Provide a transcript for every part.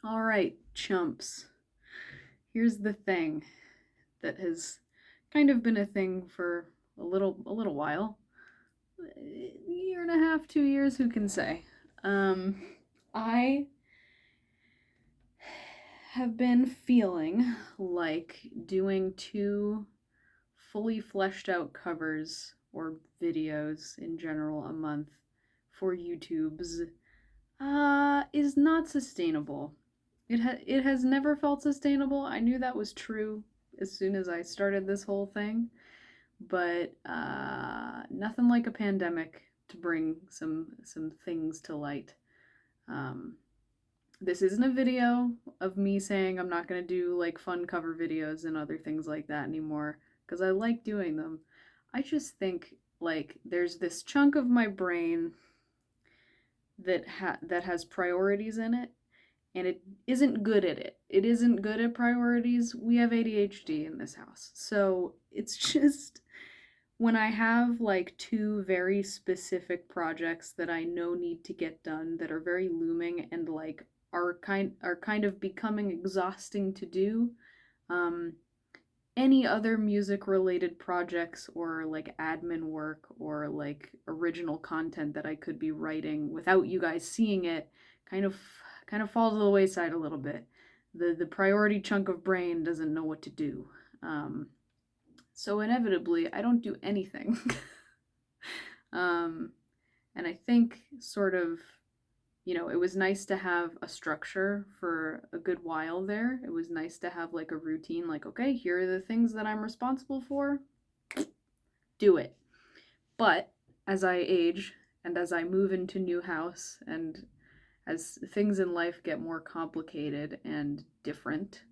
All right, chumps. Here's the thing that has kind of been a thing for a little while. A year and a half, 2 years, who can say? Um, I have been feeling like doing two fully fleshed out covers or videos in general a month for YouTube's is not sustainable. It has never felt sustainable. I knew that was true as soon as I started this whole thing, but nothing like a pandemic to bring some things to light. Um, this isn't a video of me saying I'm not gonna do like fun cover videos and other things like that anymore because I like doing them. I just think like there's this chunk of my brain that has priorities in it and it isn't good at it. It isn't good at priorities. We have ADHD in this house. So it's just when I have like two very specific projects that I know need to get done that are very looming and like are kind of becoming exhausting to do. Um, any other music related projects or like admin work or like original content that I could be writing without you guys seeing it kind of kind of falls to the wayside a little bit. The priority chunk of brain doesn't know what to do. So inevitably I don't do anything. um, and I think sort of it was nice to have a structure for a good while there. It was nice to have like a routine, like, okay, here are the things that I'm responsible for, do it. But as I age and as I move into new house and as things in life get more complicated and different,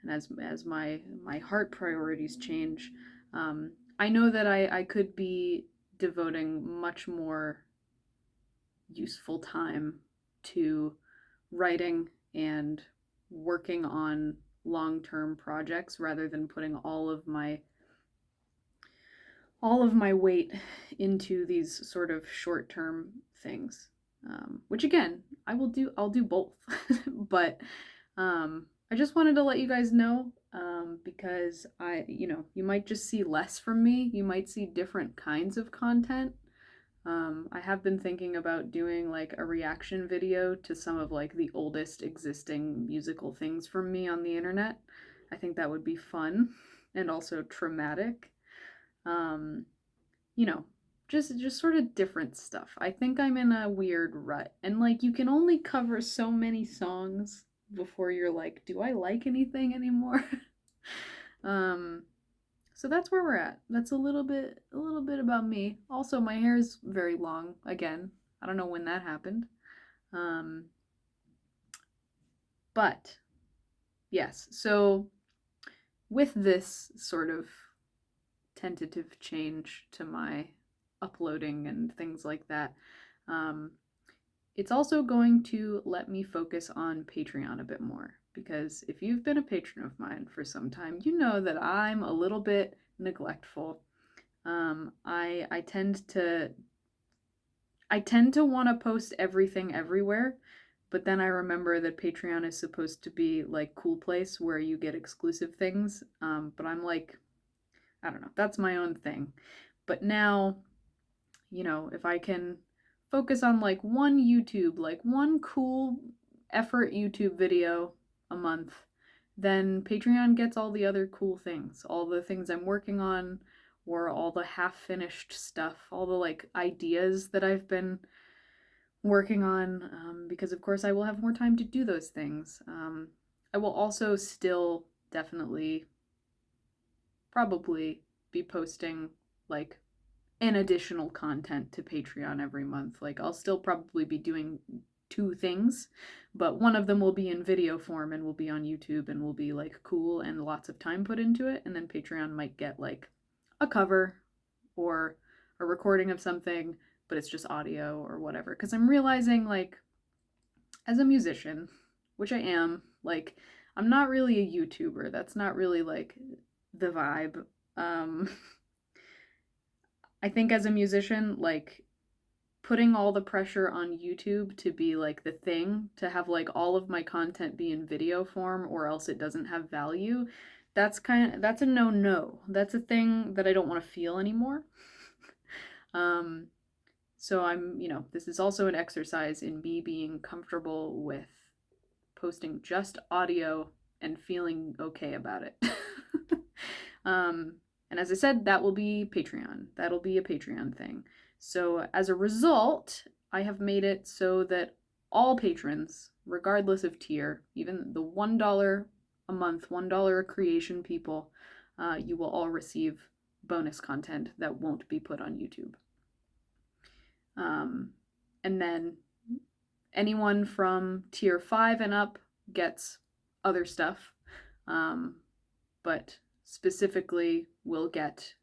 and as my heart priorities change, I know that I could be devoting much more useful time to writing and working on long-term projects rather than putting all of my weight into these sort of short-term things. Which again, I'll do both. But I just wanted to let you guys know because you might just see less from me. You might see different kinds of content. I have been thinking about doing like a reaction video to some of like the oldest existing musical things from me on the internet. I think that would be fun and also traumatic. Um, you know, just sort of different stuff. I think I'm in a weird rut. And like you can only cover so many songs before you're like, do I like anything anymore? um so that's where we're at. That's a little bit about me. Also, my hair is very long again. I don't know when that happened. Um but yes. So with this sort of tentative change to my uploading and things like that, um it's also going to let me focus on Patreon a bit more because if you've been a patron of mine for some time, you know that I'm a little bit neglectful. I tend to want to post everything everywhere, but then I remember that Patreon is supposed to be like cool place where you get exclusive things. But I'm like, I don't know, that's my own thing. But now, if I can focus on like one YouTube, like one cool effort YouTube video a month, then Patreon gets all the other cool things, all the things I'm working on, or all the half finished stuff, all the like ideas that I've been working on, because of course I will have more time to do those things. I will also still definitely, probably be posting like an additional content to Patreon every month. Like I'll still probably be doing two things, but one of them will be in video form and will be on YouTube and will be like cool and lots of time put into it. And then Patreon might get like a cover or a recording of something, but it's just audio or whatever. Because I'm realizing, like, as a musician, which I am, like, I'm not really a YouTuber. That's not really like the vibe. Um, I think as a musician, like, putting all the pressure on YouTube to be like the thing, to have like all of my content be in video form or else it doesn't have value, that's a no. That's a thing that I don't want to feel anymore. um so this is also an exercise in me being comfortable with posting just audio and feeling okay about it. And as I said, that will be Patreon. That'll be a Patreon thing. So as a result, I have made it so that all patrons, regardless of tier, even the $1 a month, $1 a creation people, you will all receive bonus content that won't be put on YouTube. And then anyone from tier 5 and up gets other stuff, but specifically will get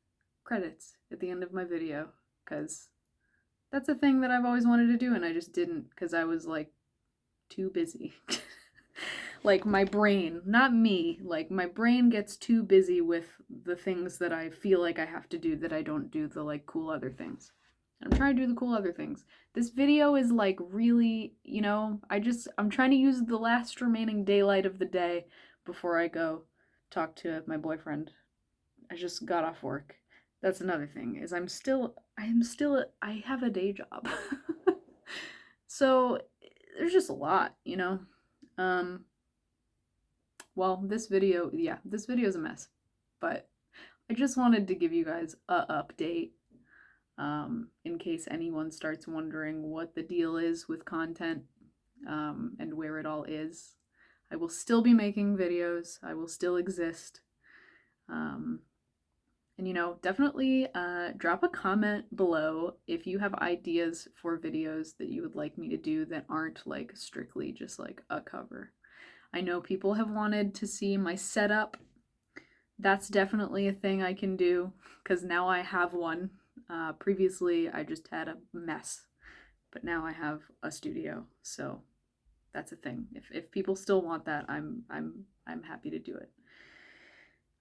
credits at the end of my video, because that's a thing that I've always wanted to do and I just didn't because I was like too busy. Like my brain, not me, like my brain gets too busy with the things that I feel like I have to do that I don't do the like cool other things. I'm trying to do the cool other things. This video is like really, I'm trying to use the last remaining daylight of the day before I go talk to my boyfriend. I just got off work. That's another thing, is I have a day job. So there's just a lot, well, this video is a mess, but I just wanted to give you guys a update, in case anyone starts wondering what the deal is with content, and where it all is. I will still be making videos. I will still exist. And definitely drop a comment below if you have ideas for videos that you would like me to do that aren't like strictly just like a cover. I know people have wanted to see my setup. That's definitely a thing I can do because now I have one. Previously I just had a mess, but now I have a studio, so that's a thing. If people still want that, I'm happy to do it.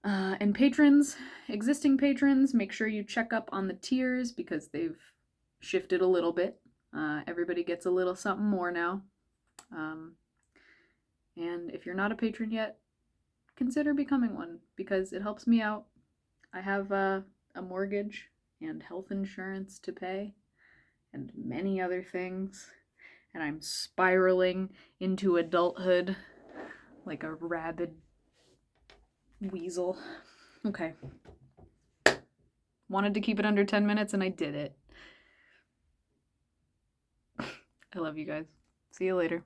And patrons, existing patrons, make sure you check up on the tiers because they've shifted a little bit. Everybody gets a little something more now. And if you're not a patron yet, consider becoming one because it helps me out. I have a mortgage and health insurance to pay and many other things. And I'm spiraling into adulthood like a rabid weasel. Okay. Wanted to keep it under 10 minutes and I did it. I love you guys. See you later.